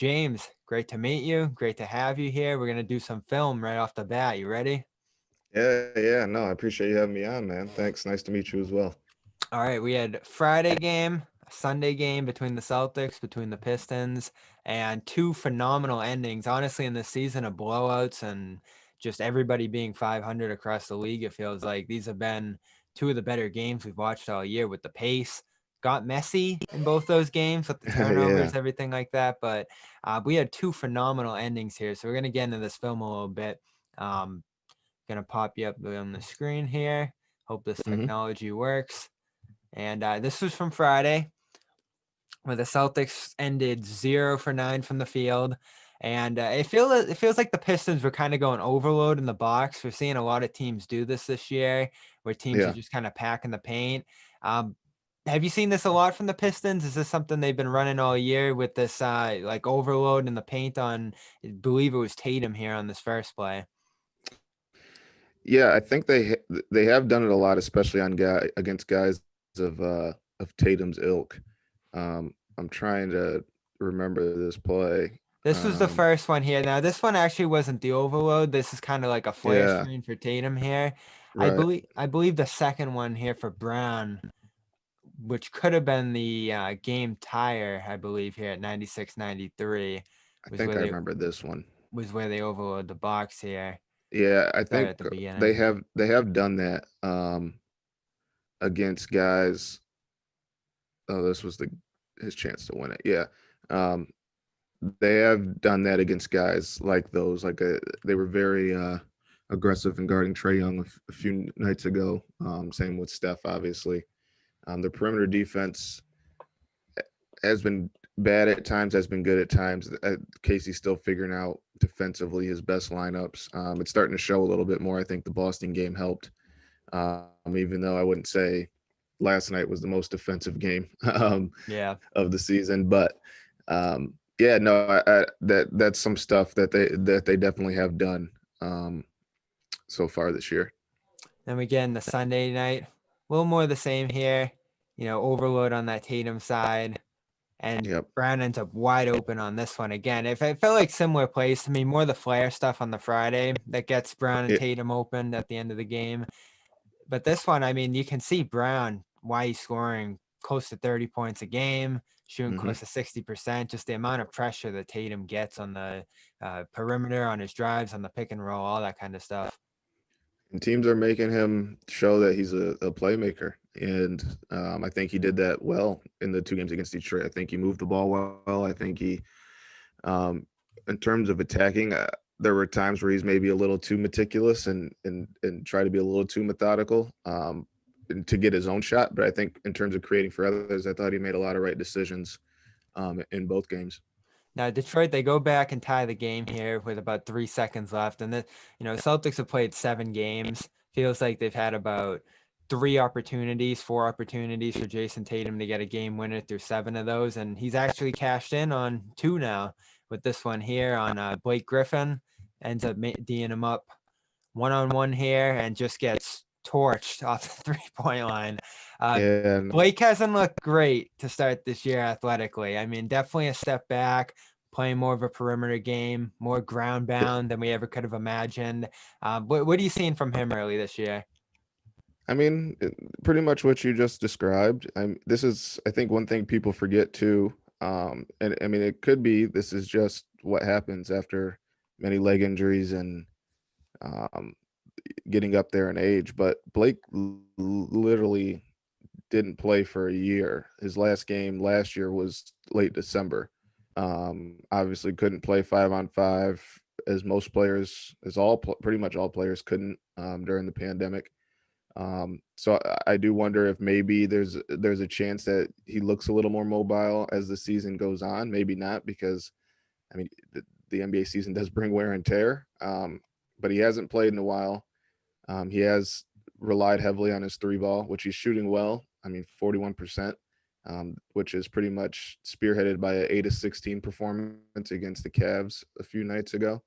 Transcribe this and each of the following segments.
James, great to meet you. Great to have you here. We're going to do some film right off the bat. You ready? Yeah. No, I appreciate you having me on, man. Thanks. Nice to meet you as well. All right, we had Friday game, a Sunday game between the Celtics, between the Pistons, and two phenomenal endings. Honestly, in this season of blowouts and just everybody being 500 across the league, it feels like these have been two of the better games we've watched all year with the pace. Got messy in both those games with the Yeah. turnovers, everything like that. But we had two phenomenal endings here. So we're going to get into this film a little bit. Um, Going to pop you up on the screen here. Hope this hmm technology works. And this was from Friday, where the Celtics ended 0 for 9 from the field. And it feels like the Pistons were kind of going overload in the box. We're seeing a lot of teams do this year, where teams are Yeah. just kind of packing the paint. Um, have you seen this a lot from the Pistons? Is this something they've been running all year with this like overload in the paint on? I believe it was Tatum here on this first play. Yeah, I think they have done it a lot, especially on against guys of Tatum's ilk. I'm trying to remember this play. This was the first one here. Now, this one actually wasn't the overload. This is kind of like a flare Yeah, screen for Tatum here. right. I believe the second one here for Brown, which could have been the game tire, I believe here at 96-93, I was think I remember this one. where they overload the box here. Yeah, I Started think at the beginning. they have done that against guys. Oh, this was the his chance to win it. Yeah. Um, they have done that against guys like those. They were very aggressive in guarding Trey Young a few nights ago. Same with Steph, obviously. The perimeter defense has been bad at times, has been good at times. Casey's still figuring out defensively his best lineups. It's starting to show a little bit more. I think the Boston game helped, even though I wouldn't say last night was the most defensive game Yeah. of the season. But yeah, no, that's some stuff that they definitely have done um, so far this year. Then we get in the Sunday night. A little more of the same here. Overload on that Tatum side. And Yep. Brown ends up wide open on this one again. If it felt like similar plays to me, more the flare stuff on the Friday that gets Brown and It, Tatum open at the end of the game. But this one, I mean, you can see Brown why he's scoring close to 30 points a game, shooting mhm. close to 60%. Just the amount of pressure that Tatum gets on the perimeter, on his drives, on the pick and roll, all that kind of stuff. And teams are making him show that he's a playmaker, and I think he did that well in the two games against Detroit. I think he moved the ball well. I think um, in terms of attacking, there were times where he's maybe a little too meticulous and try to be a little too methodical to get his own shot. But I think in terms of creating for others, I thought he made a lot of right decisions in both games. Now, Detroit, they go back and tie the game here with about 3 seconds left. And Celtics have played 7 games. Feels like they've had about 4 opportunities for Jason Tatum to get a game winner through 7 of those. And he's actually cashed in on 2 now with this one here on Blake Griffin. Ends up D'ing him up one-on-one here and just gets torched off the three-point line. And Blake hasn't looked great to start this year athletically. I mean, definitely a step back, playing more of a perimeter game, more ground bound than we ever could have imagined. What are you seeing from him early this year? I mean, pretty much what you just described. This is, I think, one thing people forget too. And I mean, it could be this is just what happens after many leg injuries and um, getting up there in age. But Blake literally didn't play for a year. His last game last year was late December. Obviously, couldn't play 5-on-5 as most players, as pretty much all players couldn't during the pandemic. So I do wonder if maybe there's a chance that he looks a little more mobile as the season goes on. Maybe not, because I mean the NBA season does bring wear and tear. But he hasn't played in a while. He has relied heavily on his three ball, which he's shooting well. I mean, 41%, which is pretty much spearheaded by an 8 of 16 performance against the Cavs a few nights ago.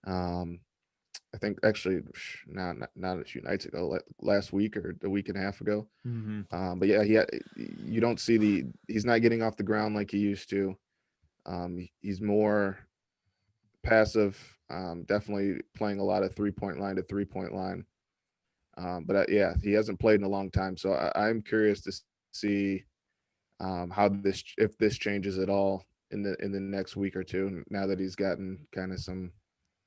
Um, I think actually not a few nights ago, last week or a week and a half ago. Mm-hmm. But yeah, you don't see he's not getting off the ground like he used to. He's more passive, definitely playing a lot of 3-point line to 3-point line. But yeah, he hasn't played in a long time, so I'm curious to see how this if this changes at all in the next week or two. Now that he's gotten kind of some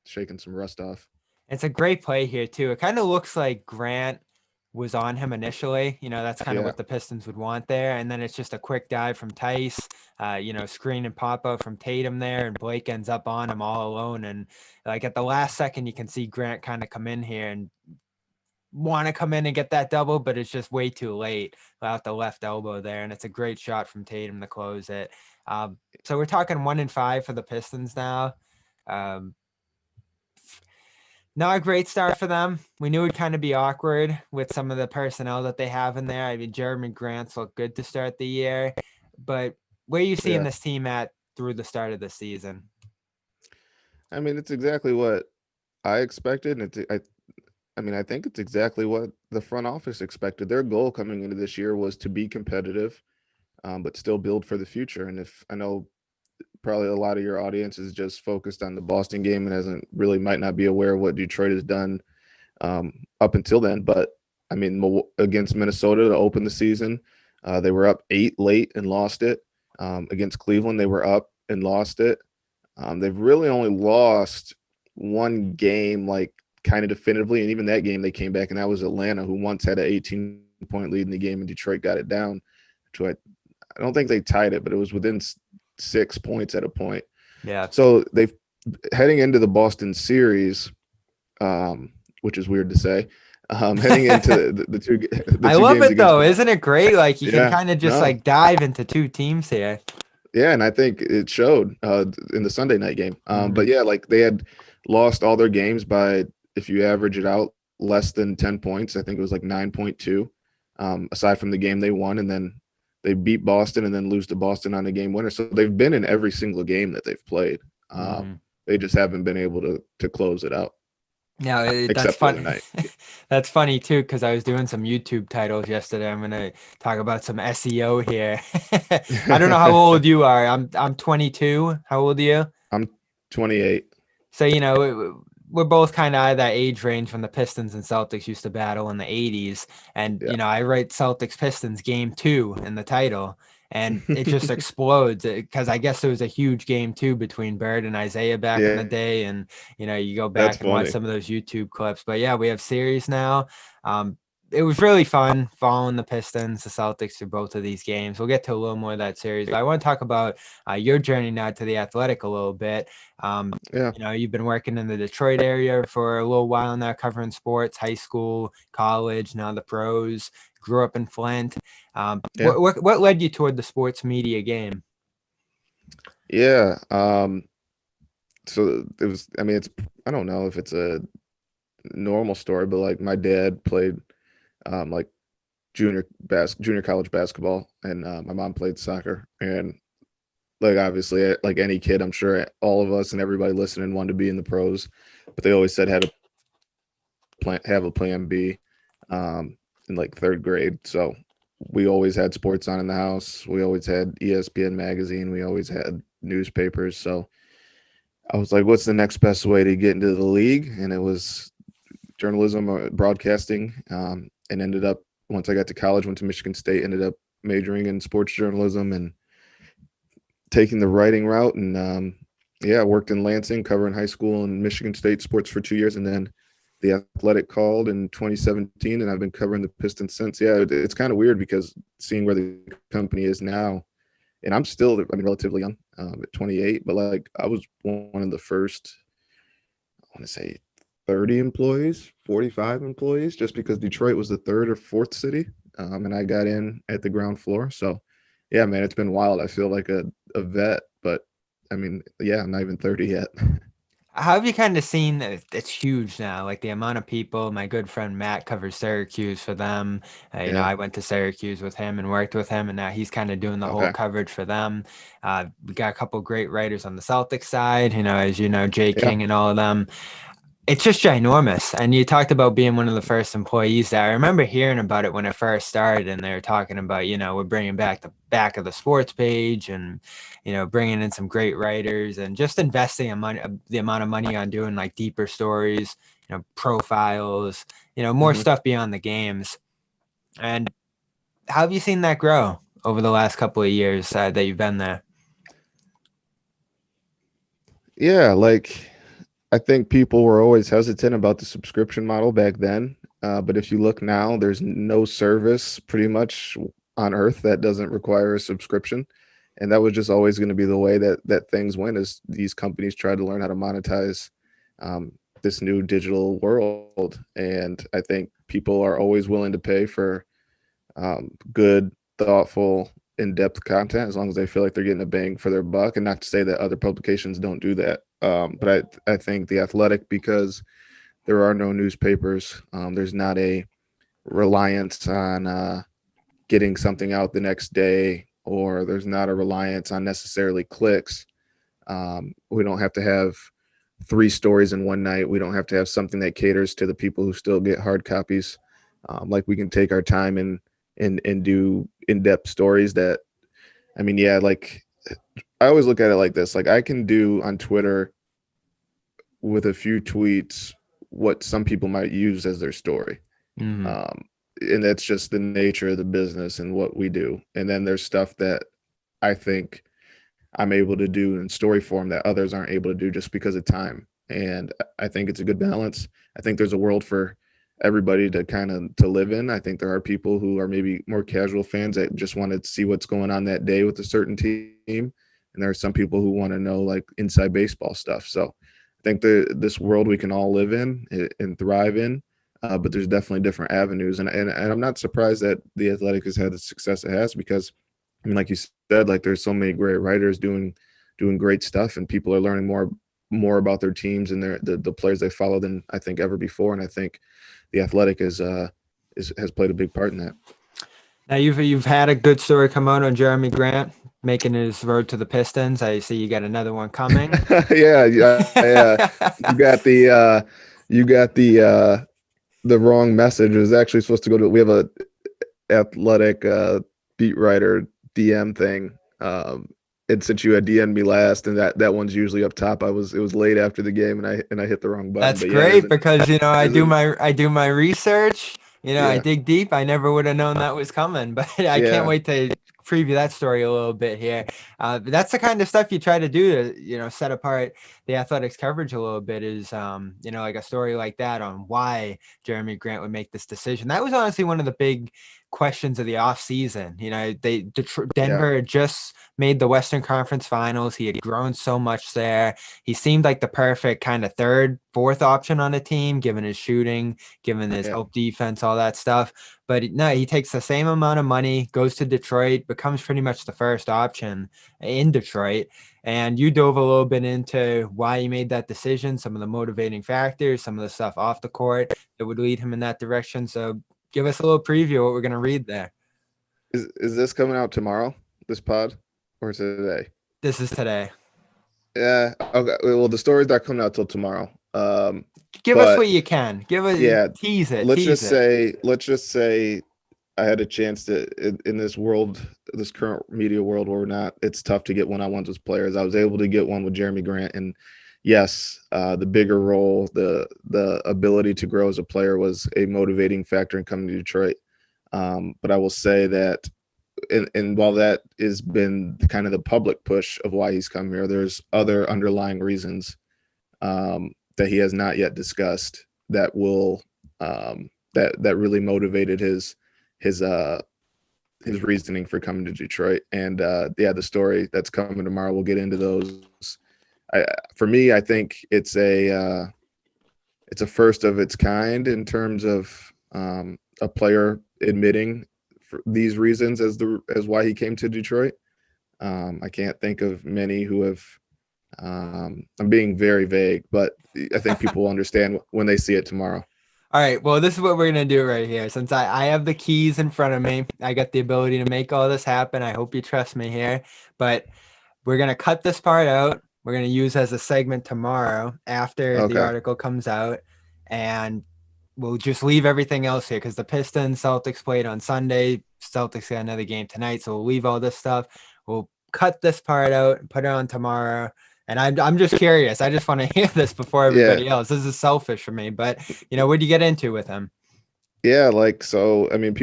shaking some rust off. It's a great play here too. It kind of looks like Grant was on him initially. That's kind of Yeah, what the Pistons would want there. And then it's just a quick dive from Tice, screen and pop up from Tatum there, and Blake ends up on him all alone. And like at the last second, you can see Grant kind of come in here and want to come in and get that double, but it's just way too late without the left elbow there. And it's a great shot from Tatum to close it. So we're talking 1-5 for the Pistons now. Not a great start for them. We knew it'd kind of be awkward with some of the personnel that they have in there. I mean, Jerami Grant's looked good to start the year, but where are you seeing yeah. this team at through the start of the season? I mean, it's exactly what I expected, and I mean, I think it's exactly what the front office expected. Their goal coming into this year was to be competitive, but still build for the future. And if I know probably a lot of your audience is just focused on the Boston game and hasn't really might not be aware of what Detroit has done up until then. But I mean, against Minnesota to open the season, they were up 8 late and lost it. Against Cleveland, they were up and lost it. They've really only lost one game, like kind of definitively, and even that game they came back, and that was Atlanta, who once had an 18-point lead in the game, and Detroit got it down to I don't think they tied it, but it was within 6 points at a point. Yeah. So they've heading into the Boston series, which is weird to say. Heading into the two I love games it though. against Isn't it great? Like you can yeah, kind of just no. like dive into two teams here. Yeah, and I think it showed in the Sunday night game. But yeah, like they had lost all their games by, if you average it out, less than 10 points. I think it was like 9.2, aside from the game they won. And then they beat Boston and then lose to Boston on a game winner. So they've been in every single game that they've played. They just haven't been able to close it out. Yeah, that's funny. That's funny too, because I was doing some YouTube titles yesterday. I'm gonna talk about some SEO here. I don't know how old you are. I'm 22. How old are you? I'm 28. So we're both kind of out of that age range when the Pistons and Celtics used to battle in the 80s. And Yeah. I write Celtics Pistons game 2 in the title. And it just explodes because I guess there was a huge game too between Bird and Isaiah back in the day. And, you go back and watch some of those YouTube clips. But yeah, we have series now. It was really fun following the Pistons, the Celtics through both of these games. We'll get to a little more of that series. But I want to talk about your journey now to the Athletic a little bit. You've been working in the Detroit area for a little while now, covering sports, high school, college, now the pros. Grew up in Flint. What led you toward the sports media game? Yeah. So it was, I mean, I don't know if it's a normal story, but like my dad played like junior college basketball, and my mom played soccer. And like obviously, like any kid, I'm sure all of us and everybody listening wanted to be in the pros, but they always said had to have a plan B in like 3rd grade. So we always had sports on in the house. We always had ESPN magazine. We always had newspapers. So I was like, what's the next best way to get into the league? And it was journalism or broadcasting. And ended up, once I got to college, went to Michigan State, ended up majoring in sports journalism and taking the writing route. And I worked in Lansing, covering high school and Michigan State sports for 2 years. And then the Athletic called in 2017, and I've been covering the Pistons since. Yeah, it's kind of weird because seeing where the company is now, and I'm still, I mean, relatively young at 28, but like I was one of the first, I want to say 30 employees, 45 employees, just because Detroit was the 3rd or 4th city. And I got in at the ground floor. So yeah, man, it's been wild. I feel like a vet, but I mean, yeah, I'm not even 30 yet. How have you kind of seen that it's huge now? Like the amount of people, my good friend Matt covers Syracuse for them. I went to Syracuse with him and worked with him, and now he's kind of doing the whole coverage for them. We got a couple great writers on the Celtics side, as Jay King and all of them. It's just ginormous. And you talked about being one of the first employees there. I remember hearing about it when it first started, and they were talking about, we're bringing back the back of the sports page and, bringing in some great writers and just investing in money, the amount of money on doing like deeper stories, profiles, more Hmm. stuff beyond the games. And how have you seen that grow over the last couple of years that you've been there? Yeah, like I think people were always hesitant about the subscription model back then. But if you look now, there's no service pretty much on earth that doesn't require a subscription. And that was just always going to be the way that things went as these companies tried to learn how to monetize um, this new digital world. And I think people are always willing to pay for good, thoughtful, in-depth content as long as they feel like they're getting a bang for their buck. And not to say that other publications don't do that, but I think the Athletic, because there are no newspapers, there's not a reliance on getting something out the next day, or there's not a reliance on necessarily clicks. We don't have to have three stories in one night. We don't have to have something that caters to the people who still get hard copies. Like we can take our time and do in-depth stories that, I mean, yeah, like I always look at it like this. Like I can do on Twitter with a few tweets what some people might use as their story. Mm-hmm. And that's just the nature of the business and what we do. And then there's stuff that I think I'm able to do in story form that others aren't able to do just because of time. And I think it's a good balance. I think there's a world for everybody to kind of to live in. I think there are people who are maybe more casual fans that just want to see what's going on that day with a certain team. And there are some people who want to know like inside baseball stuff. So I think this world we can all live in and thrive in. But there's definitely different avenues. And I'm not surprised that the Athletic has had the success it has because I mean, like you said, like there's so many great writers doing great stuff, and people are learning more about their teams and the players they follow than I think ever before. And I think the Athletic is has played a big part in that. Now you've had a good story come out on Jerami Grant making his road to the Pistons. I see you got another one coming. Yeah, yeah, yeah. You got the wrong message. It was actually supposed to go to. We have a Athletic beat writer DM thing. And since you had DM'd me last, and that one's usually up top, it was late after the game, and I hit the wrong button. That's But yeah, there's great because I there's a I do my research. I yeah, dig deep. I never would have known that was coming, but I can't yeah, wait to preview that story a little bit here. But that's the kind of stuff you try to do to set apart the Athletics coverage a little bit. Is like a story like that on why Jeremy Grant would make this decision. That was honestly one of the big questions of the offseason. yeah, Denver had just made the Western Conference Finals. He had grown so much there. He seemed like the perfect kind of third, fourth option on the team, given his shooting, given his yeah. help defense, all that stuff. But no, he takes the same amount of money, goes to Detroit, becomes pretty much the first option in Detroit. And you dove a little bit into why he made that decision, some of the motivating factors, some of the stuff off the court that would lead him in that direction. So give us a little preview of what we're going to read there. Is this coming out tomorrow? This pod or today? This is today. Yeah. Okay. Well, the story's not coming out till tomorrow. Give us But what you can. Give us yeah, tease it. let's Tease just it. say I had a chance to in this world, this current media world where we're not, it's tough to get one-on-ones with players. I was able to get one with Jeremy Grant, and yes, the bigger role, the ability to grow as a player was a motivating factor in coming to Detroit. But I will say that, and while that has been kind of the public push of why he's come here, there's other underlying reasons that he has not yet discussed that will that really motivated his his reasoning for coming to Detroit. And yeah, the story that's coming tomorrow, we'll get into those. For me, I think it's a first of its kind in terms of a player admitting for these reasons as why he came to Detroit. I can't think of many who have. I'm being very vague, but I think people will understand when they see it tomorrow. All right. Well, this is what we're gonna do right here. Since I have the keys in front of me, I got the ability to make all this happen. I hope you trust me here. But we're gonna cut this part out. we're going to use as a segment tomorrow after the Okay. article comes out. And we'll just leave everything else here because the Pistons, Celtics played on Sunday. Celtics got another game tonight. So we'll leave all this stuff. We'll cut this part out and put it on tomorrow. And I'm just curious. I just want to hear this before Yeah. everybody else. This is selfish for me. But, what do you get into with him? Yeah. Like, so, I mean,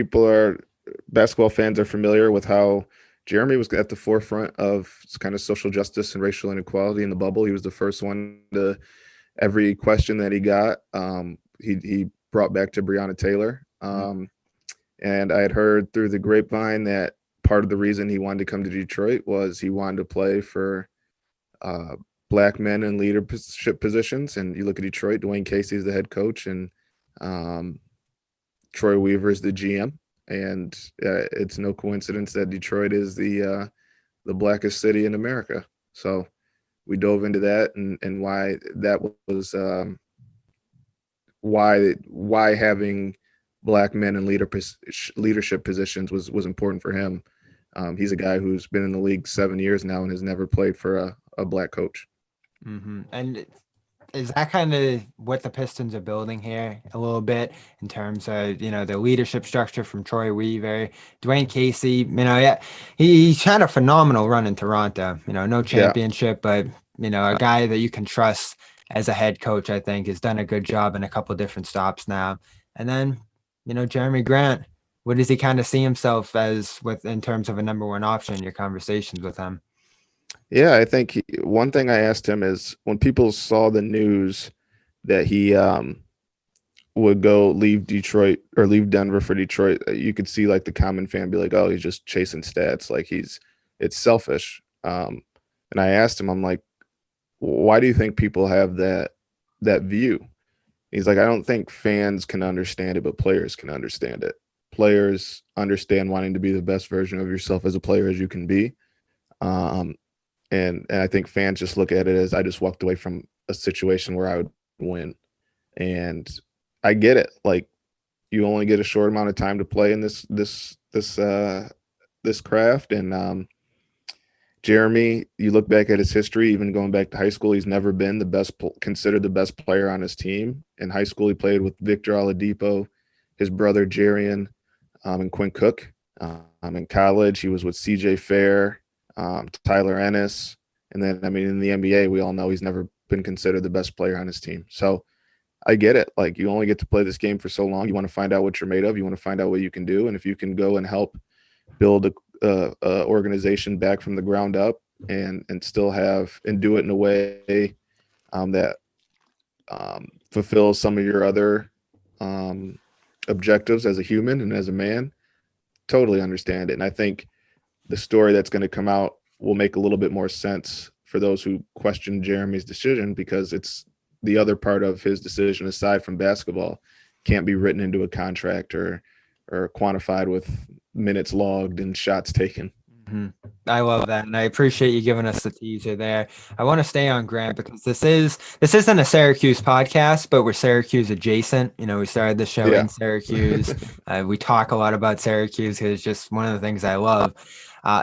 basketball fans are familiar with how Jeremy was at the forefront of kind of social justice and racial inequality in the bubble. He was the first one to every question that he got. He brought back to Breonna Taylor. And I had heard through the grapevine that part of the reason he wanted to come to Detroit was he wanted to play for black men in leadership positions. And you look at Detroit, Dwayne Casey is the head coach, and Troy Weaver is the GM. And it's no coincidence that Detroit is the blackest city in America. So we dove into that and why that was why having black men in leadership positions was important for him. He's a guy who's been in the league 7 years now and has never played for a black coach. And is that kind of what the Pistons are building here a little bit in terms of, the leadership structure from Troy Weaver, Dwayne Casey, yeah, he's had a phenomenal run in Toronto, no championship, but, a guy that you can trust as a head coach, I think has done a good job in a couple of different stops now. And then, Jerami Grant, what does he kind of see himself as in terms of a number one option in your conversations with him? Yeah, I think one thing I asked him is when people saw the news that he would go leave Detroit or leave Denver for Detroit, you could see like the common fan be like, "Oh, he's just chasing stats. Like it's selfish." And I asked him, I'm like, "Why do you think people have that view?" He's like, "I don't think fans can understand it, but players can understand it. Players understand wanting to be the best version of yourself as a player as you can be." And I think fans just look at it as I just walked away from a situation where I would win. And I get it. Like you only get a short amount of time to play in this craft. And Jeremy, you look back at his history, even going back to high school, he's never been considered the best player on his team. In high school, he played with Victor Oladipo, his brother Jarian, and Quinn Cook. In college, he was with CJ Fair, Tyler Ennis. And then, I mean, in the NBA, we all know he's never been considered the best player on his team. So I get it. Like you only get to play this game for so long. You want to find out what you're made of. You want to find out what you can do. And if you can go and help build a organization back from the ground up and still do it in a way that fulfills some of your other objectives as a human and as a man, totally understand it. And I think the story that's going to come out will make a little bit more sense for those who question Jeremy's decision, because it's the other part of his decision aside from basketball can't be written into a contract or quantified with minutes logged and shots taken. I love that, and I appreciate you giving us the teaser there. I want to stay on Grant because this isn't a Syracuse podcast, but we're Syracuse adjacent. We started the show in Syracuse. We talk a lot about Syracuse because it's just one of the things I love.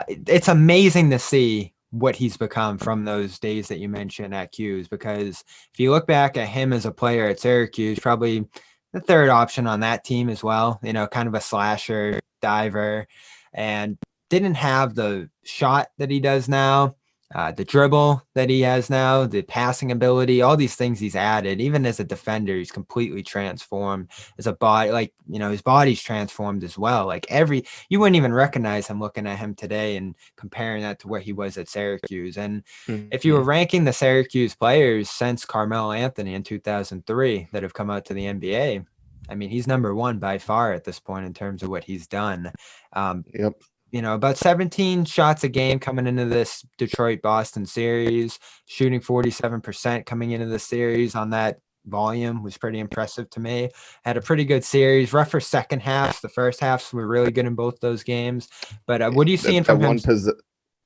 It's amazing to see what he's become from those days that you mentioned at Q's, because if you look back at him as a player at Syracuse, probably the third option on that team as well, kind of a slasher, diver, and didn't have the shot that he does now, the dribble that he has now, the passing ability, all these things he's added. Even as a defender, he's completely transformed. As a body, like, his body's transformed as well. Like you wouldn't even recognize him looking at him today and comparing that to where he was at Syracuse. And if you were ranking the Syracuse players since Carmelo Anthony in 2003 that have come out to the NBA, I mean, he's number one by far at this point in terms of what he's done. Yep. About 17 shots a game coming into this Detroit-Boston series, shooting 47% coming into the series on that volume was pretty impressive to me. Had a pretty good series, rougher second half. The first halves were really good in both those games. But what are you seeing from him?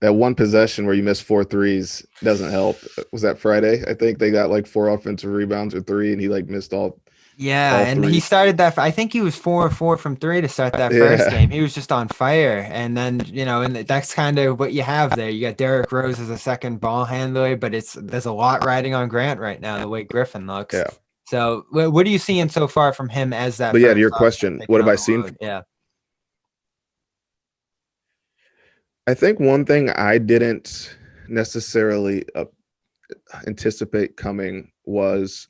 That one possession where you missed 4 threes doesn't help. Was that Friday? I think they got like 4 offensive rebounds or 3, and he like missed all Yeah, all and he three. started that. I think he was 4-4 from three to start that first Yeah, game. He was just on fire, and then and that's kind of what you have there. You got Derrick Rose as a second ball handler, but there's a lot riding on Grant right now, the way Griffin looks. yeah. So, what are you seeing so far from him as that But yeah, to first your option, question, what taking have on I the seen? load? Yeah. I think one thing I didn't necessarily anticipate coming was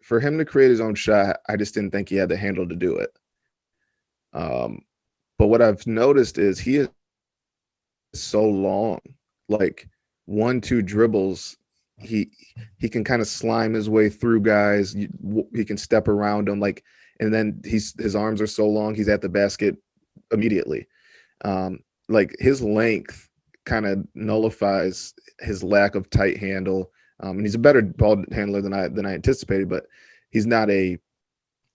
for him to create his own shot. I just didn't think he had the handle to do it. Um, but what I've noticed is he is so long, like 1-2 dribbles. He he can kind of slime his way through guys. He can step around them, like, and then his arms are so long. He's at the basket immediately. Like his length kind of nullifies his lack of tight handle. And he's a better ball handler than I anticipated, but he's not a.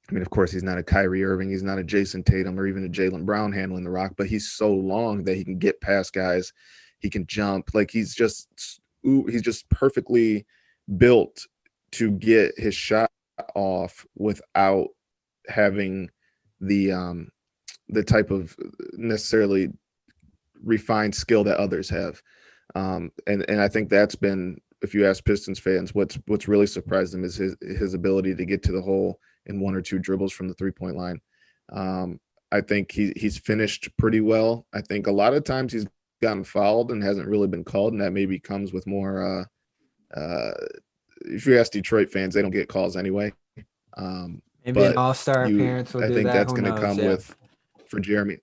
I mean, of course, he's not a Kyrie Irving, he's not a Jason Tatum, or even a Jaylen Brown handling the rock, but he's so long that he can get past guys. He can jump. Like he's just perfectly built to get his shot off without having the type of necessarily refined skill that others have. And I think that's been, if you ask Pistons fans, what's really surprised them is his ability to get to the hole in 1 or 2 dribbles from the 3-point line. I think he's finished pretty well. I think a lot of times he's gotten fouled and hasn't really been called, and that maybe comes with more. If you ask Detroit fans, they don't get calls anyway. Maybe an But all-star appearance will I do think that. that's Who going to knows? come Yeah. with for Jerami.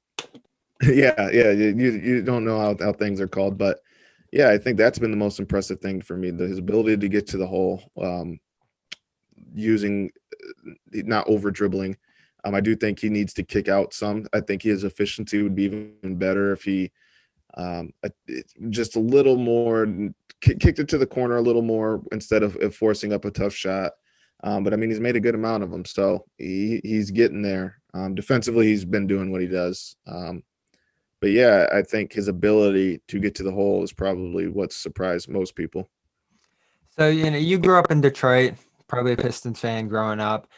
Yeah. You don't know how things are called, but yeah, I think that's been the most impressive thing for me. His ability to get to the hole, using not over dribbling. I do think he needs to kick out some. I think his efficiency would be even better if he just a little more kicked it to the corner a little more instead of forcing up a tough shot. But I mean, he's made a good amount of them, so he's getting there. Defensively, he's been doing what he does. But yeah, I think his ability to get to the hole is probably what surprised most people. So, you grew up in Detroit, probably a Pistons fan growing up.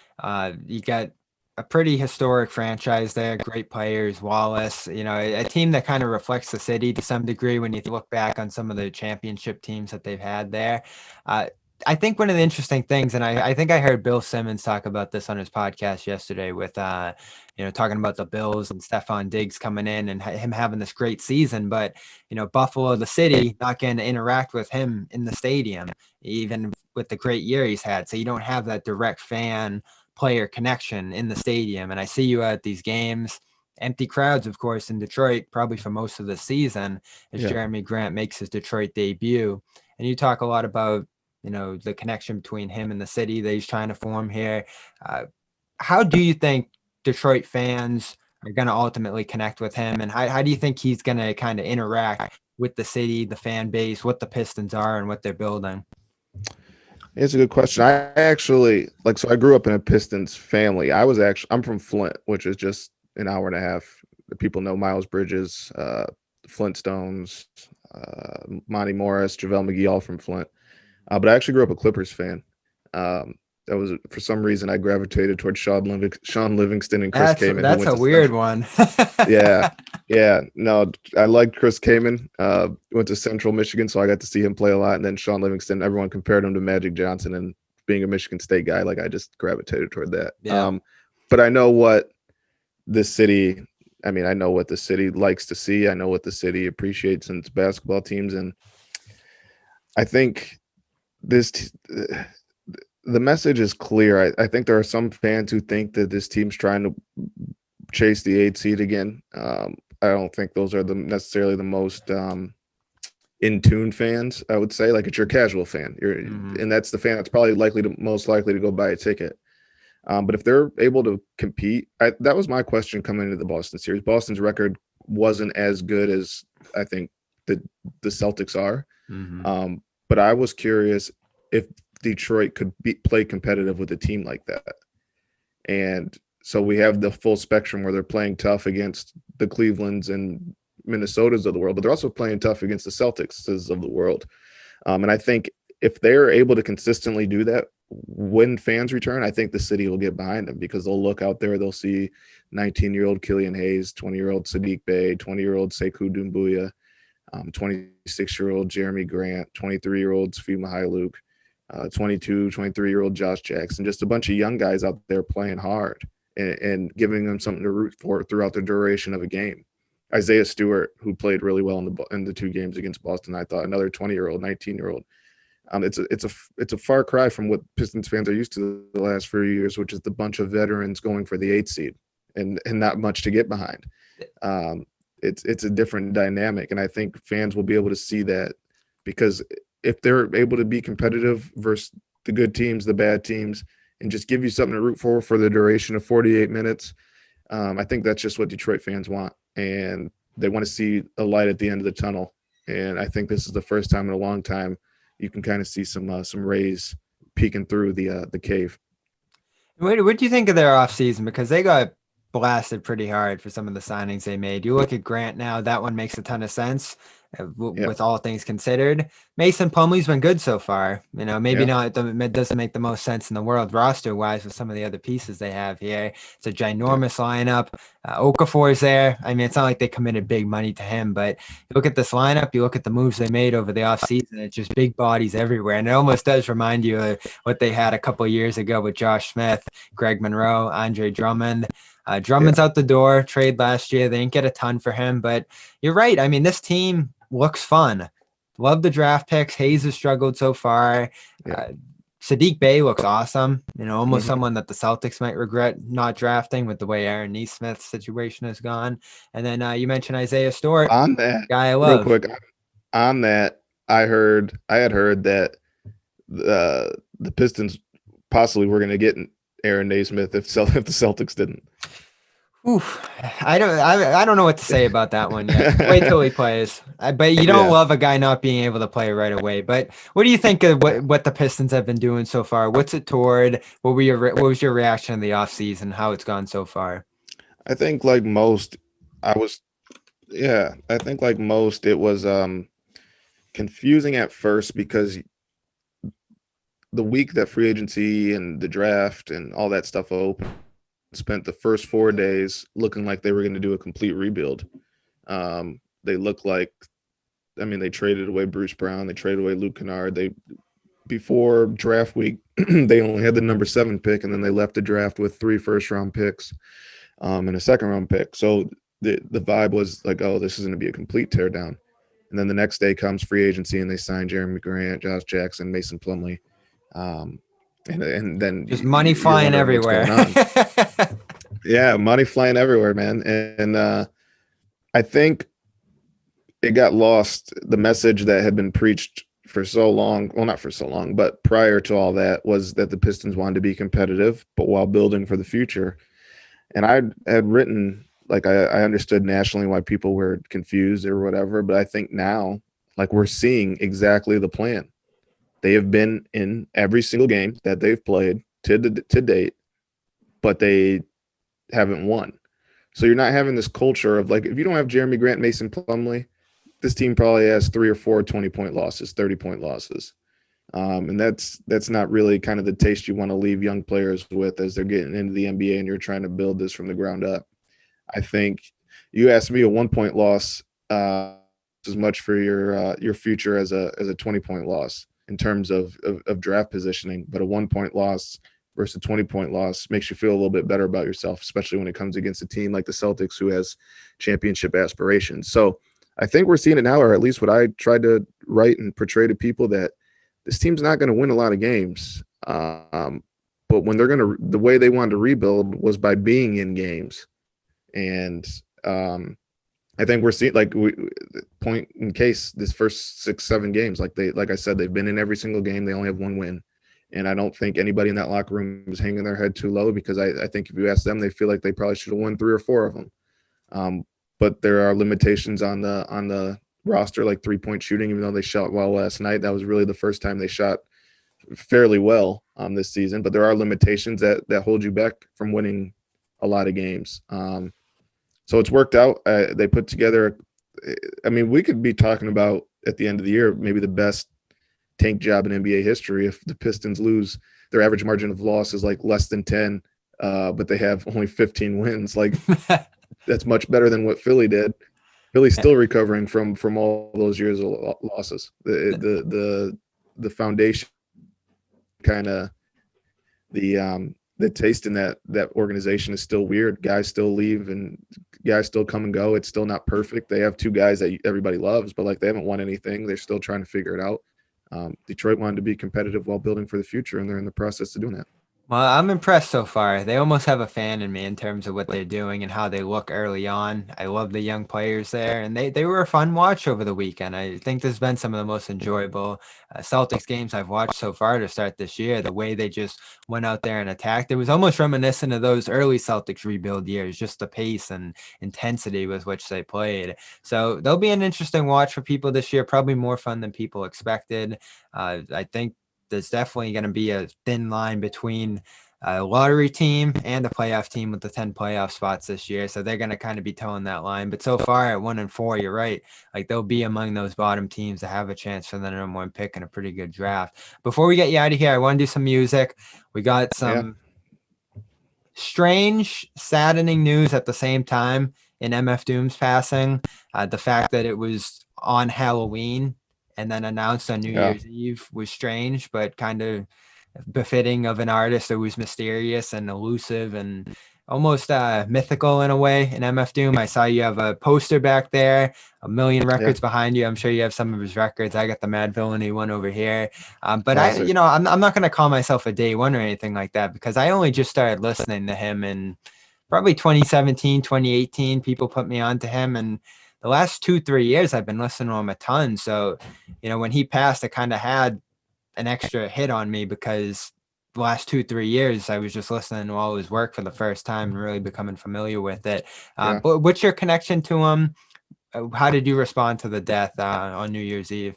You got a pretty historic franchise there, great players, Wallace, a team that kind of reflects the city to some degree when you look back on some of the championship teams that they've had there. Uh, I think one of the interesting things, and I think I heard Bill Simmons talk about this on his podcast yesterday with, talking about the Bills and Stephon Diggs coming in and him having this great season, but, Buffalo, the city, not getting to interact with him in the stadium even with the great year he's had. So you don't have that direct fan player connection in the stadium. And I see you at these games, empty crowds, of course, in Detroit, probably for most of the season, as Yeah. Jerami Grant makes his Detroit debut. And you talk a lot about, the connection between him and the city that he's trying to form here. How do you think Detroit fans are going to ultimately connect with him? And how do you think he's going to kind of interact with the city, the fan base, what the Pistons are and what they're building? It's a good question. I actually so I grew up in a Pistons family. I'm from Flint, which is just an hour and a half. People know Miles Bridges, Flintstones, Monty Morris, JaVale McGee, all from Flint. But I actually grew up a Clippers fan. That was, for some reason, I gravitated towards Sean Livingston and Chris Kaman, who That's went a to weird Central. one. Yeah, yeah. No, I liked Chris Kaman. Went to Central Michigan, so I got to see him play a lot. And then Sean Livingston, everyone compared him to Magic Johnson, and being a Michigan State guy, like I just gravitated toward that. Yeah. But I know what the city. I mean, I know what the city likes to see. I know what the city appreciates in its basketball teams, and I think this. The message is clear. I think there are some fans who think that this team's trying to chase the 8 seed again. I don't think those are necessarily the most in tune fans. I would say, like, it's your casual fan, and that's the fan that's probably most likely to go buy a ticket. But if they're able to compete, that was my question coming into the Boston series. Boston's record wasn't as good as I think the Celtics are. But I was curious if Detroit could play competitive with a team like that. And so we have the full spectrum where they're playing tough against the Clevelands and Minnesotas of the world, but they're also playing tough against the Celtics of the world. And I think if they're able to consistently do that when fans return, I think the city will get behind them because they'll look out there, they'll see 19-year-old Killian Hayes, 20-year-old Sadiq Bey, 20-year-old Sekou Doumbouya, 26-year-old Jerami Grant, 23-year-old Svi Mihailuk, 22, 23-year-old Josh Jackson, just a bunch of young guys out there playing hard and giving them something to root for throughout the duration of a game. Isaiah Stewart, who played really well in the 2 games against Boston, I thought another 20-year-old, 19-year-old. It's a far cry from what Pistons fans are used to the last few years, which is the bunch of veterans going for the 8th seed and not much to get behind. It's a different dynamic, and I think fans will be able to see that because if they're able to be competitive versus the good teams, the bad teams, and just give you something to root for the duration of 48 minutes, I think that's just what Detroit fans want, and they want to see a light at the end of the tunnel. And I think this is the first time in a long time you can kind of see some rays peeking through the cave. What do you think of their offseason? Because they got blasted pretty hard for some of the signings they made. You look at Grant now, that one makes a ton of sense with all things considered. Mason Plumlee's been good so far. Maybe not, it doesn't make the most sense in the world roster-wise with some of the other pieces they have here. It's a ginormous lineup. Okafor's there. I mean, it's not like they committed big money to him, but you look at this lineup, you look at the moves they made over the offseason, it's just big bodies everywhere. And it almost does remind you of what they had a couple of years ago with Josh Smith, Greg Monroe, Andre Drummond. Drummond's out the door, trade last year. They didn't get a ton for him, but you're right. I mean, this team looks fun. Love the draft picks. Hayes has struggled so far. Sadiq Bey looks awesome. Almost someone that the Celtics might regret not drafting with the way Aaron Nesmith's situation has gone. And then you mentioned Isaiah Stewart. On that, guy I love. real quick, on that, I had heard that the Pistons possibly were going to get Aaron Nesmith if the Celtics didn't. Oof, I don't know what to say about that one yet. Wait till he plays. But you don't love a guy not being able to play right away. But what do you think of what the Pistons have been doing so far? What's it toward? What was your reaction to the offseason? How it's gone so far? I think like most, it was confusing at first because the week that free agency and the draft and all that stuff opened, spent the first 4 days looking like they were going to do a complete rebuild. They looked like, they traded away Bruce Brown, they traded away Luke Kennard. Before draft week, they only had the number 7 pick, and then they left the draft with 3 first-round picks and a second-round pick. So the vibe was like, oh, this is going to be a complete teardown. And then the next day comes free agency, and they sign Jerami Grant, Josh Jackson, Mason Plumlee. And then just money flying everywhere. Yeah, money flying everywhere, man. And I think it got lost. The message that had been preached for so long, well, not for so long, but prior to all that, was that the Pistons wanted to be competitive, but while building for the future. And I had written, like, I understood nationally why people were confused or whatever, but I think now, like, we're seeing exactly the plan. They have been in every single game that they've played to date, but they haven't won. So you're not having this culture of, like, if you don't have Jerami Grant, Mason Plumlee, this team probably has 3 or 4 20-point losses, 30-point losses. And that's not really kind of the taste you want to leave young players with as they're getting into the NBA and you're trying to build this from the ground up. I think you asked me a 1-point loss as much for your future as a 20-point loss in terms of draft positioning, but a 1-point loss versus a 20-point loss makes you feel a little bit better about yourself, especially when it comes against a team like the Celtics who has championship aspirations. So I think we're seeing it now, or at least what I tried to write and portray to people, that this team's not going to win a lot of games. But when the way they wanted to rebuild was by being in games. And I think we're seeing, point in case, this first 6-7 games, like I said, they've been in every single game. They only have 1 win. And I don't think anybody in that locker room is hanging their head too low, because I think if you ask them, they feel like they probably should have won 3 or 4 of them. But there are limitations on the roster, like 3-point shooting, even though they shot well last night. That was really the first time they shot fairly well this season. But there are limitations that hold you back from winning a lot of games. So it's worked out. They put together, we could be talking about at the end of the year maybe the best tank job in NBA history if the Pistons lose. Their average margin of loss is like less than 10, but they have only 15 wins. Like that's much better than what Philly did. Philly's still recovering from all those years of losses. The foundation kind of the taste in that organization is still weird. Guys still leave and guys still come and go. It's still not perfect. They have two guys that everybody loves, but like they haven't won anything. They're still trying to figure it out. Detroit wanted to be competitive while building for the future, and they're in the process of doing that. Well, I'm impressed so far. They almost have a fan in me in terms of what they're doing and how they look early on. I love the young players there, and they were a fun watch over the weekend. I think there's been some of the most enjoyable Celtics games I've watched so far to start this year. The way they just went out there and attacked. It was almost reminiscent of those early Celtics rebuild years, just the pace and intensity with which they played. So they'll be an interesting watch for people this year, probably more fun than people expected. I think there's definitely going to be a thin line between a lottery team and a playoff team with the 10 playoff spots this year. So they're going to kind of be towing that line. But so far at 1-4, you're right. Like they'll be among those bottom teams that have a chance for the number one pick in a pretty good draft. Before we get you out of here, I want to do some music. We got some strange, saddening news at the same time in MF Doom's passing. The fact that it was on Halloween and then announced on New Year's Eve was strange, but kind of befitting of an artist who was mysterious and elusive and almost mythical in a way in MF Doom. I saw you have a poster back there, a million records behind you. I'm sure you have some of his records. I got the Mad Villainy one over here. But Classic. I'm not going to call myself a day one or anything like that because I only just started listening to him in probably 2017, 2018. People put me on to him, and the last 2-3 years I've been listening to him a ton. So, when he passed, it kind of had an extra hit on me because the last 2-3 years I was just listening to all his work for the first time and really becoming familiar with it. But what's your connection to him? How did you respond to the death on New Year's Eve?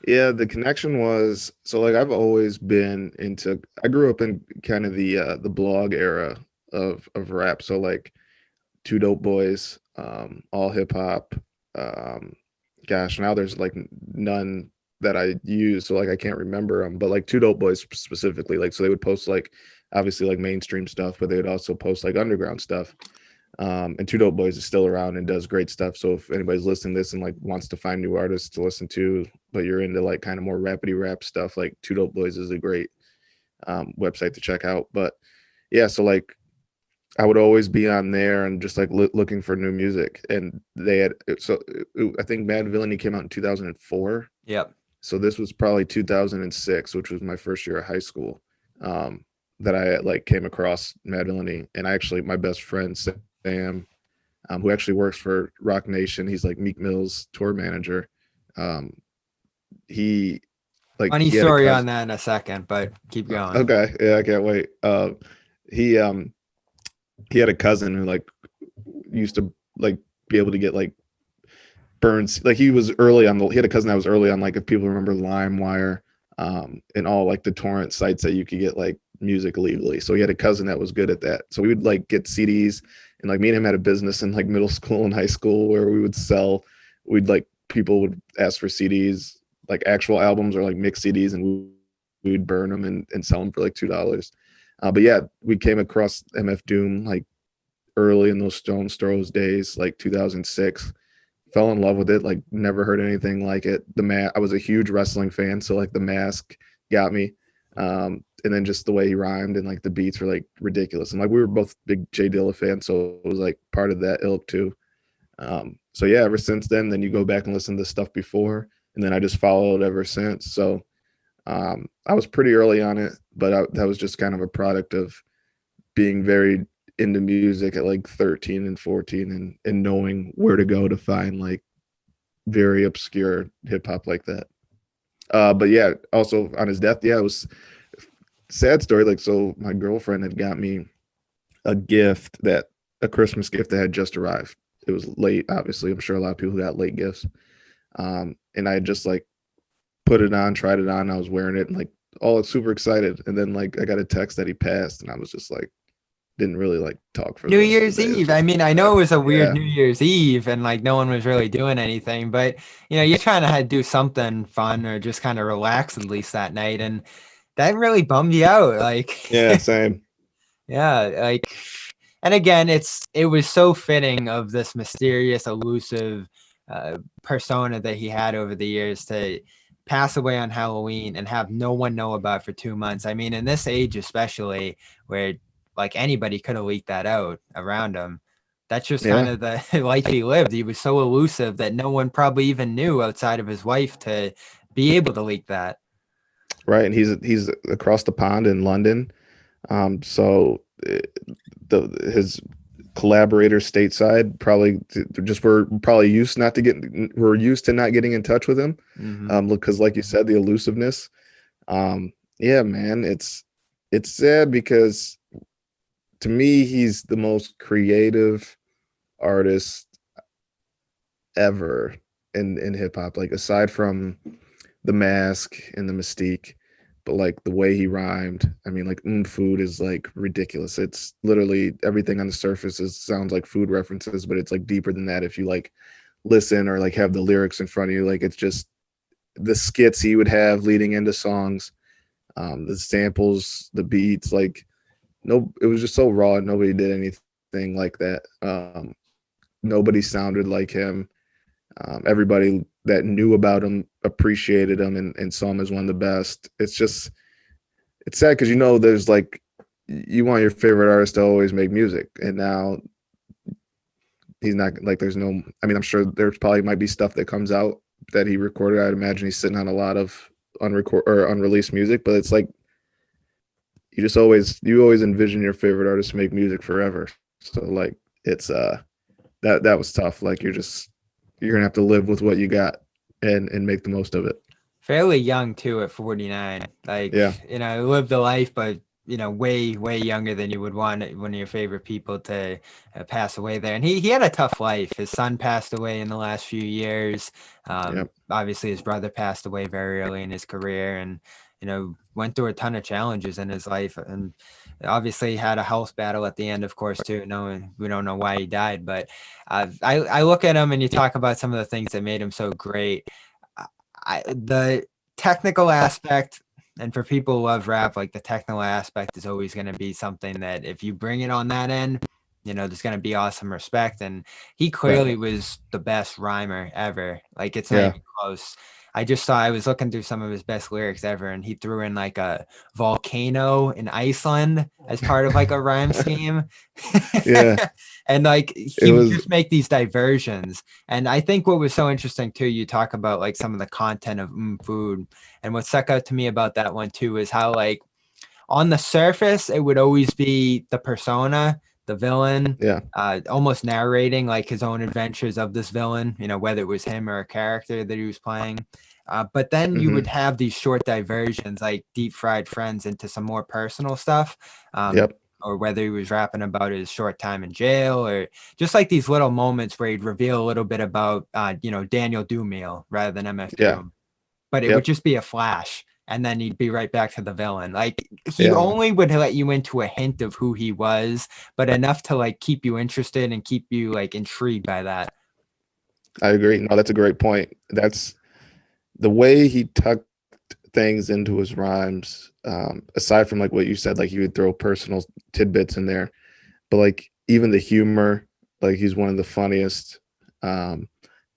Yeah, the connection was so like I've always been into. I grew up in kind of the blog era of rap. So like Two Dope Boys, all hip hop. Gosh, now there's like none that I use, so like I can't remember them. But like Two Dope Boys specifically, like so they would post like obviously like mainstream stuff, but they would also post like underground stuff. And Two Dope Boys is still around and does great stuff. So if anybody's listening to this and like wants to find new artists to listen to, but you're into like kind of more rapidy rap stuff, like Two Dope Boys is a great website to check out. But yeah, so like I would always be on there and just like looking for new music. And they had I think Mad Villainy came out in 2004. Yep. So this was probably 2006, which was my first year of high school. That I like came across Mad Villainy, and my best friend Sam, who actually works for Rock Nation. He's like Meek Mill's tour manager. He like Funny he had a story cousin. on that in a second, but keep going. Okay, yeah, I can't wait. He he had a cousin who like used to like be able to get like burns. Like he was early on he had a cousin that was early on, like if people remember LimeWire, and all like the torrent sites that you could get like music legally. So he had a cousin that was good at that. So we would like get CDs, and like me and him had a business in like middle school and high school where we would sell. We'd like people would ask for CDs, like actual albums or like mixed CDs, and we'd burn them and sell them for like $2. But yeah, we came across MF Doom like early in those Stones Throws days, like 2006. Fell in love with it, like never heard anything like it. I was a huge wrestling fan, so like The Mask got me. And then just the way he rhymed and like the beats were like ridiculous. And like we were both big Jay Dilla fans, so it was like part of that ilk too. So yeah, ever since then you go back and listen to stuff before, and then I just followed ever since. So I was pretty early on it, but that was just kind of a product of being very into music at like 13 and 14 and knowing where to go to find like very obscure hip hop like that. But yeah, also on his death, yeah, it was a sad story. Like, so my girlfriend had got me a Christmas gift that had just arrived. It was late, obviously. I'm sure a lot of people got late gifts. And I had just like put it on, tried it on. I was wearing it and like all super excited. And then like I got a text that he passed, and I was just like, didn't really like talk for New the rest of Year's the day. It was Eve. I just mean, I know it was a weird yeah, New Year's Eve and like no one was really doing anything, but you're trying to do something fun or just kind of relax at least that night. And that really bummed you out. Like, yeah, same. yeah, like, and again, it was so fitting of this mysterious, elusive persona that he had over the years to pass away on Halloween and have no one know about for 2 months. I mean, in this age, especially where like anybody could have leaked that out around him. That's just kind Yeah, of the life he lived. He was so elusive that no one probably even knew outside of his wife to be able to leak that. right. And he's across the pond in London. So the his collaborators stateside probably just were probably used to not getting in touch with him. Hmm. Because like you said, the elusiveness. Yeah, man, it's sad because to me he's the most creative artist ever in hip hop. Like aside from the mask and the mystique, but like the way he rhymed. I mean, like food is like ridiculous. It's literally everything on the surface sounds like food references, but it's like deeper than that if you like listen or like have the lyrics in front of you. Like it's just the skits he would have leading into songs, the samples, the beats, like no, it was just so raw. Nobody did anything like that. Nobody sounded like him. Everybody that knew about him appreciated him and saw him as one of the best. It's sad because there's like you want your favorite artist to always make music, and now he's not like there's no. I mean, I'm sure there's probably might be stuff that comes out that he recorded. I'd imagine he's sitting on a lot of unreleased music, but it's like you always envision your favorite artist to make music forever. So like it's that was tough. Like you're gonna have to live with what you got and make the most of it. Fairly young too at 49. Like, Yeah, lived a life, but way, way younger than you would want one of your favorite people to pass away there. And he had a tough life. His son passed away in the last few years. yeah, Obviously his brother passed away very early in his career and, went through a ton of challenges in his life and obviously had a health battle at the end, of course, too. No, we don't know why he died, but I look at him and you talk about some of the things that made him so great. The technical aspect, and for people who love rap, like the technical aspect is always going to be something that if you bring it on that end, there's going to be awesome respect. And he right. clearly was the best rhymer ever. Like it's not Yeah, even close. I was looking through some of his best lyrics ever, and he threw in like a volcano in Iceland as part of like a rhyme scheme. yeah. And like It he would was just make these diversions. And I think what was so interesting too, you talk about like some of the content of food. And what stuck out to me about that one too is how like on the surface, it would always be the persona, the villain, yeah, almost narrating like his own adventures of this villain, whether it was him or a character that he was playing. But then you would hmm have these short diversions like Deep Fried Friends into some more personal stuff. yep, Or whether he was rapping about his short time in jail or just like these little moments where he'd reveal a little bit about, Daniel Dumeal rather than MF yeah, Doom, but it would yep, just be a flash and then he'd be right back to the villain. Like he yeah. only would let you into a hint of who he was, but enough to like keep you interested and keep you like intrigued by that. I agree. No, that's a great point. That's the way he tucked things into his rhymes. Aside from like what you said, like he would throw personal tidbits in there, but like even the humor, like he's one of the funniest. Um,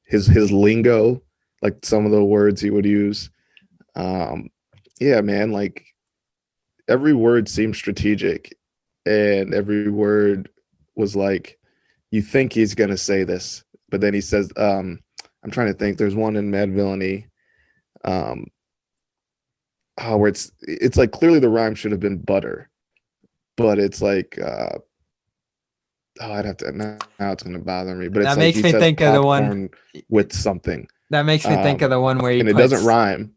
his lingo, like some of the words he would use. Um, yeah, man, like every word seemed strategic, and every word was like you think he's gonna say this, but then he says, I'm trying to think. There's one in Mad Villainy, um, where it's like clearly the rhyme should have been butter, but it's like I'd have to now it's gonna bother me, but it's That like he makes me says think of the one. popcorn with something, That makes me think of the one and it doesn't rhyme.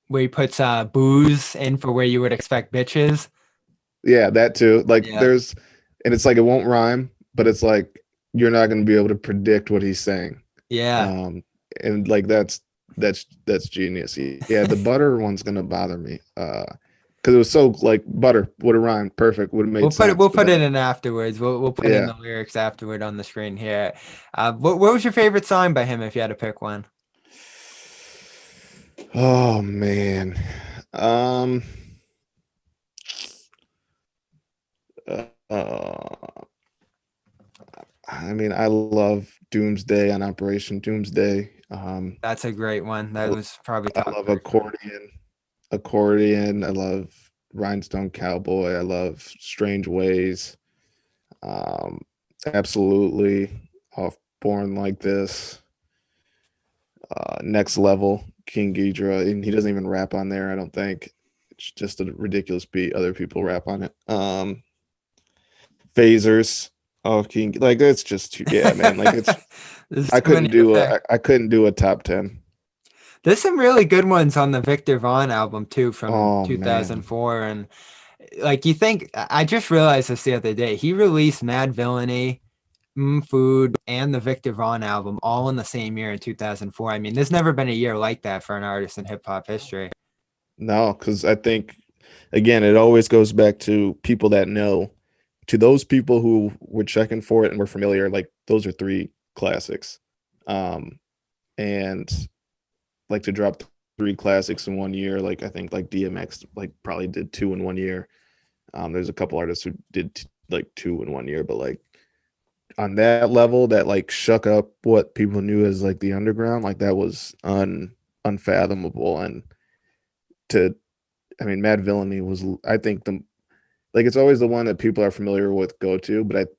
where he puts booze in for where you would expect bitches. Yeah, that too. Like Yeah. there's, and it's like it won't rhyme, but it's like you're not gonna be able to predict what he's saying. Yeah. Um, and like that's genius. Yeah, the butter one's gonna bother me. because it was so like butter would have rhymed perfect, would have made sense. We'll But put it then, in afterwards. We'll put in yeah. the lyrics afterward on the screen here. What was your favorite song by him if you had to pick one? Oh man. Um. Uh, I mean, I love Doomsday on Operation Doomsday. That's a great one. That was probably I top love three for me. accordion. I love Rhinestone Cowboy. I love Strange Ways. Um, absolutely off Born Like This. Next Level, King Ghidra, and he doesn't even rap on there. I don't think it's just a ridiculous beat. Other people rap on it. Phasers of King, like it's just too, yeah, man. Like it's There's too many to pick. I couldn't do a top 10. There's some really good ones on the Victor Vaughn album too from Oh man, 2004. And like you think, I just realized this the other day. He released Mad Villainy, Food, and the Victor Vaughn album all in the same year in 2004. I mean, there's never been a year like that for an artist in hip hop history. no, because I think again, it always goes back to people that know. To those people who were checking for it and were familiar, like those are three classics. Um, and like to drop three classics in 1 year, like I think like DMX like probably did two in 1 year. There's a couple artists who did like two in 1 year, but like on that level that like shook up what people knew as like the underground, like that was unfathomable. And to, I mean, Mad Villainy was, I think the, like it's always the one that people are familiar with go to, but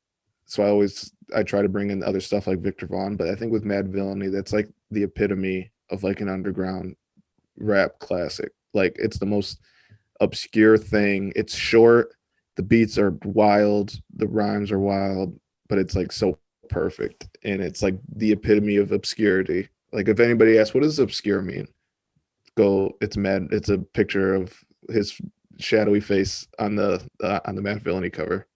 I try to bring in other stuff like Victor Vaughn, but I think with Mad Villainy, that's like the epitome of like an underground rap classic. Like it's the most obscure thing. It's short, the beats are wild, the rhymes are wild, but it's like so perfect. And it's like the epitome of obscurity. Like if anybody asks, what does obscure mean? Go, it's mad. It's a picture of his shadowy face on the Mad Villainy cover.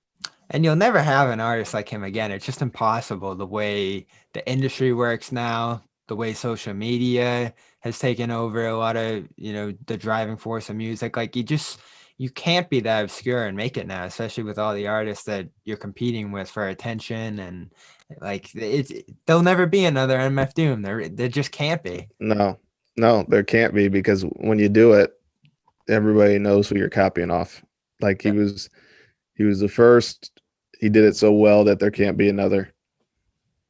And you'll never have an artist like him again. It's just impossible the way the industry works now, the way social media has taken over a lot of, the driving force of music. Like you can't be that obscure and make it now, especially with all the artists that you're competing with for attention. And like there'll never be another MF Doom. There just can't be. No, no, there can't be because when you do it, everybody knows who you're copying off. Like he was the first. He did it so well that there can't be another.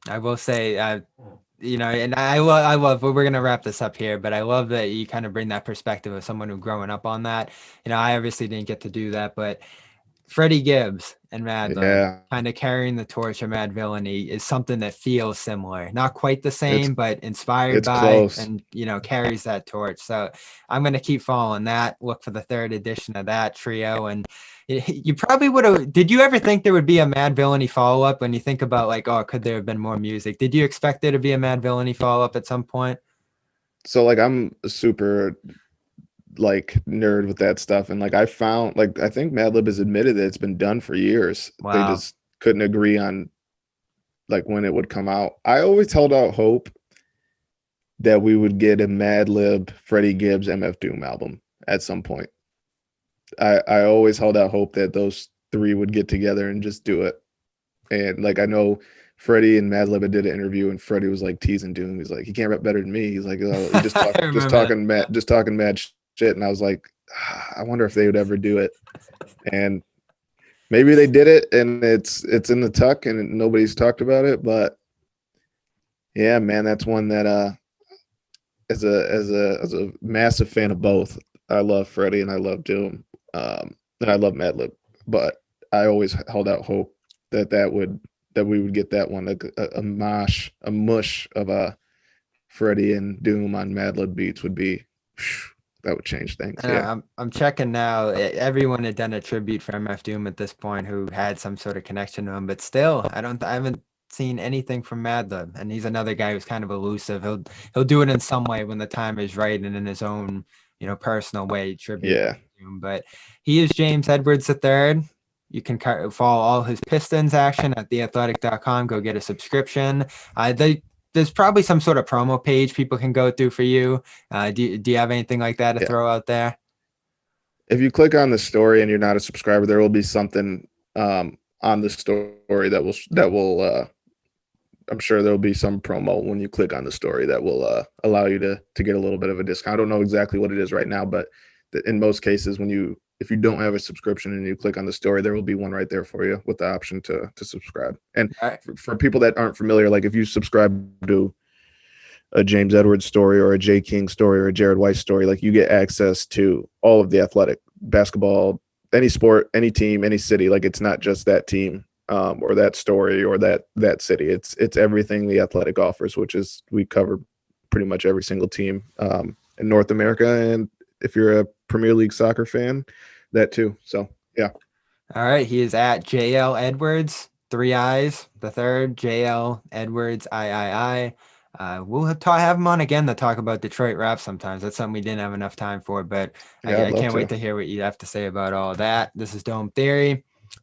I will say, and I love, we're going to wrap this up here, but I love that you kind of bring that perspective of someone who growing up on that. I obviously didn't get to do that, but Freddie Gibbs and Madlib Yeah, kind of carrying the torch of Mad Villainy is something that feels similar. Not quite the it's same, but inspired it's by close. and, carries that torch. So I'm going to keep following that. Look for the third edition of that trio. And you probably would have. Did you ever think there would be a Mad Villainy follow up when you think about like, oh, could there have been more music? Did you expect there to be a Mad Villainy follow up at some point? So like I'm a super like nerd with that stuff, and like I found like I think Madlib has admitted that it's been done for years. They Wow. just couldn't agree on like when it would come out. I always held out hope that we would get a Madlib Freddie Gibbs MF Doom album at some point. I always held out hope that those three would get together and just do it. And like I know Freddie and Madlib did an interview, and Freddie was like teasing Doom. He's like, he can't rap better than me. He's like, oh, he I remember that. just talking mad shit. And I was like, I wonder if they would ever do it. And maybe they did it, and it's in the tuck, and nobody's talked about it. But yeah, man, that's one that as a massive fan of both, I love Freddie and I love Doom, and I love Madlib. But I always held out hope that we would get that one a mush of a Freddie and Doom on Madlib beats would be that would change things. Yeah, I'm checking now. Everyone had done a tribute for MF Doom at this point who had some sort of connection to him, but still, I haven't seen anything from Madlib, and he's another guy who's kind of elusive. He'll do it in some way when the time is right and in his own personal way tribute yeah, Doom. But he is James Edwards III. You can follow all his Pistons action at theathletic.com. Go get a subscription. There's probably some sort of promo page people can go through for you. Do you have anything like that to yeah. throw out there? if you click on the story and you're not a subscriber, there will be something on the story that will I'm sure there'll be some promo when you click on the story that will allow you to get a little bit of a discount. I don't know exactly what it is right now, but in most cases, if you don't have a subscription and you click on the story, there will be one right there for you with the option to subscribe. And All right. for people that aren't familiar, like if you subscribe to a James Edwards story or a Jay King story or a Jared Weiss story, like you get access to all of the athletic basketball, any sport, any team, any city. Like it's not just that team or that story or that city. It's everything the athletic offers, which is we cover pretty much every single team in North America. And if you're a Premier League soccer fan, that too. So yeah. All right. He is at JL Edwards, 3 I's, the third, JL Edwards, III. We'll have him on again to talk about Detroit Raps sometimes. That's something we didn't have enough time for, but Yeah, I'd I love can't wait to. to hear what you have to say about all that. This is Dome Theory.